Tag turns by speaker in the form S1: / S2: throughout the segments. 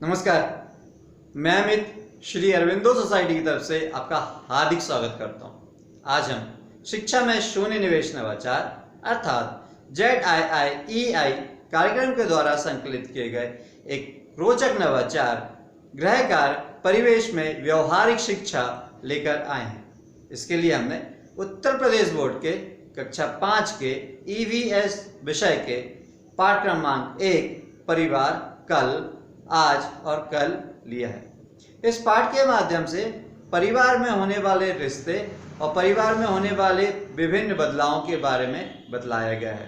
S1: नमस्कार, मैं अमित श्री अरविंदो सोसाइटी की तरफ से आपका हार्दिक स्वागत करता हूं। आज हम शिक्षा में शून्य निवेश नवाचार अर्थात ZIIEI कार्यक्रम के द्वारा संकलित किए गए एक रोचक नवाचार गृह कार्य परिवेश में व्यवहारिक शिक्षा लेकर आए हैं। इसके लिए हमने उत्तर प्रदेश बोर्ड के कक्षा 5 के EVS विषय के पाठ क्रमांक 1 परिवार कल आज और कल लिया है। इस पाठ के माध्यम से परिवार में होने वाले रिश्ते और परिवार में होने वाले विभिन्न बदलावों के बारे में बतलाया गया है।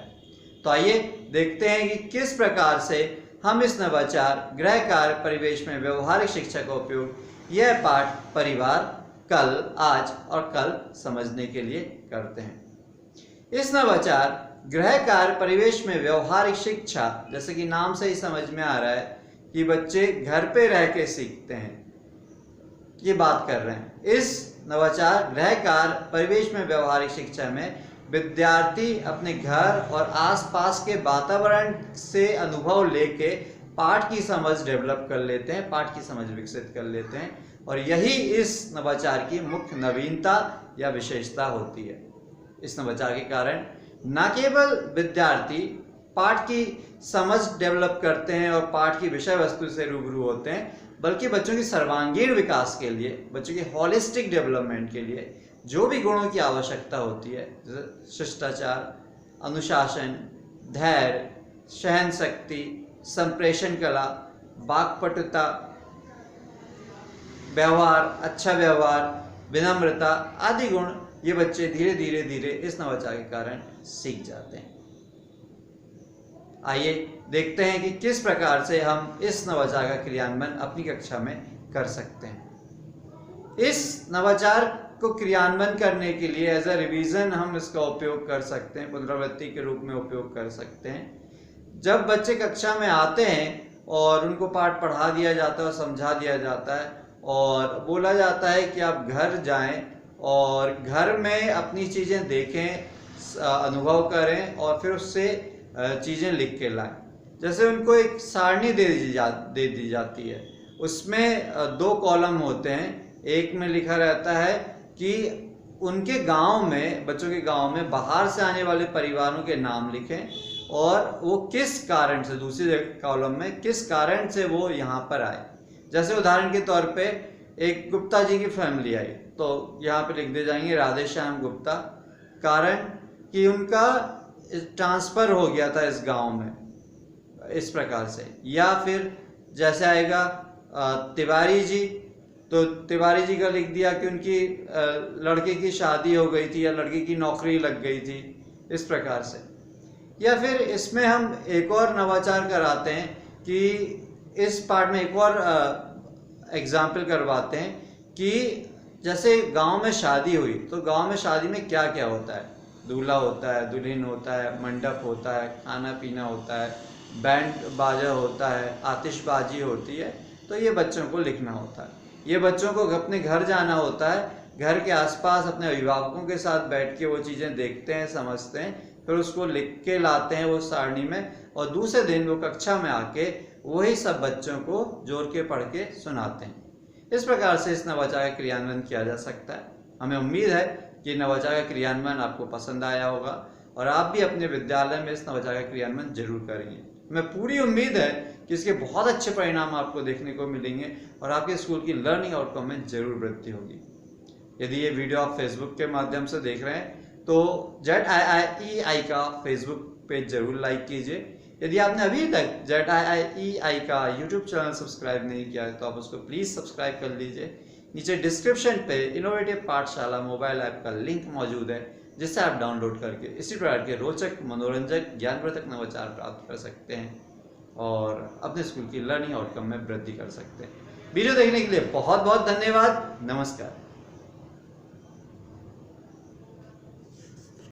S1: तो आइए देखते हैं कि किस प्रकार से हम इस नवाचार गृह कार्य परिवेश में व्यवहारिक शिक्षा का उपयोग यह पाठ परिवार कल आज और कल समझने के लिए करते हैं। इस नवाचार गृह कार्य परिवेश में व्यवहारिक शिक्षा, जैसे कि नाम से ही समझ में आ रहा है कि बच्चे घर पे रह के सीखते हैं, ये बात कर रहे हैं। इस नवाचार गृह कार्य परिवेश में व्यवहारिक शिक्षा में विद्यार्थी अपने घर और आसपास के वातावरण से अनुभव लेके पाठ की समझ डेवलप कर लेते हैं, पाठ की समझ विकसित कर लेते हैं, और यही इस नवाचार की मुख्य नवीनता या विशेषता होती है। इस नवाचार के कारण न केवल विद्यार्थी पाठ की समझ डेवलप करते हैं और पाठ की विषय वस्तु से रूबरू होते हैं, बल्कि बच्चों की सर्वांगीण विकास के लिए, बच्चों की होलिस्टिक डेवलपमेंट के लिए जो भी गुणों की आवश्यकता होती है, जैसे शिष्टाचार, अनुशासन, धैर्य, सहन शक्ति, संप्रेषण कला, वाक्पटुता, व्यवहार, अच्छा व्यवहार, विनम्रता आदि गुण ये बच्चे धीरे धीरे इस नवाचार के कारण सीख जाते हैं। आइए देखते हैं कि किस प्रकार से हम इस नवाचार का क्रियान्वयन अपनी कक्षा में कर सकते हैं। इस नवाचार को क्रियान्वयन करने के लिए एज अ रिवीजन हम इसका उपयोग कर सकते हैं, पुनरावृत्ति के रूप में उपयोग कर सकते हैं। जब बच्चे कक्षा में आते हैं और उनको पाठ पढ़ा दिया जाता है और समझा दिया जाता है और बोला जाता है कि आप घर जाएं और घर में अपनी चीज़ें देखें, अनुभव करें और फिर उससे चीज़ें लिख के लाएं। जैसे उनको एक सारणी दे दी जाती है, उसमें 2 कॉलम होते हैं। एक में लिखा रहता है कि उनके गांव में, बच्चों के गांव में बाहर से आने वाले परिवारों के नाम लिखें और वो किस कारण से, दूसरी कॉलम में किस कारण से वो यहाँ पर आए। जैसे उदाहरण के तौर पे एक गुप्ता जी की फैमिली आई, तो यहाँ पे लिख दे जाएंगे राधे श्याम गुप्ता, कारण कि उनका ट्रांसफ़र हो गया था इस गांव में, इस प्रकार से। या फिर जैसे आएगा तिवारी जी, तो तिवारी जी का लिख दिया कि उनकी लड़के की शादी हो गई थी या लड़के की नौकरी लग गई थी, इस प्रकार से। या फिर इसमें हम एक और नवाचार कराते हैं कि इस पार्ट में एक और एग्जाम्पल करवाते हैं कि जैसे गांव में शादी हुई, तो गांव में शादी में क्या क्या होता है। दूल्हा होता है, दुल्हन होता है, मंडप होता है, खाना पीना होता है, बैंड बाजा होता है, आतिशबाजी होती है। तो ये बच्चों को लिखना होता है। ये बच्चों को अपने घर जाना होता है, घर के आसपास अपने अभिभावकों के साथ बैठ के वो चीज़ें देखते हैं, समझते हैं, फिर उसको लिख के लाते हैं वो सारणी में, और दूसरे दिन वो कक्षा में आके वही सब बच्चों को जोड़ के पढ़ के सुनाते हैं। इस प्रकार से इस नवाचार का क्रियान्वयन किया जा सकता है। हमें उम्मीद है कि नवाचार का क्रियान्वयन आपको पसंद आया होगा और आप भी अपने विद्यालय में इस नवाचार का क्रियान्वयन जरूर करेंगे। हमें पूरी उम्मीद है कि इसके बहुत अच्छे परिणाम आपको देखने को मिलेंगे और आपके स्कूल की लर्निंग आउटकम में जरूर वृद्धि होगी। यदि ये वीडियो आप फेसबुक के माध्यम से देख रहे हैं तो ZIIEI का फेसबुक पेज जरूर लाइक कीजिए। यदि आपने अभी तक ZIIEI का यूट्यूब चैनल सब्सक्राइब नहीं किया है तो आप उसको प्लीज़ सब्सक्राइब कर लीजिए। नीचे डिस्क्रिप्शन पे इनोवेटिव पाठशाला मोबाइल ऐप का लिंक मौजूद है, जिससे आप डाउनलोड करके इसी प्रकार के रोचक, मनोरंजक, ज्ञानवर्धक नवाचार प्राप्त कर सकते हैं और अपने स्कूल की लर्निंग आउटकम में वृद्धि कर सकते हैं। वीडियो देखने के लिए बहुत बहुत धन्यवाद। नमस्कार।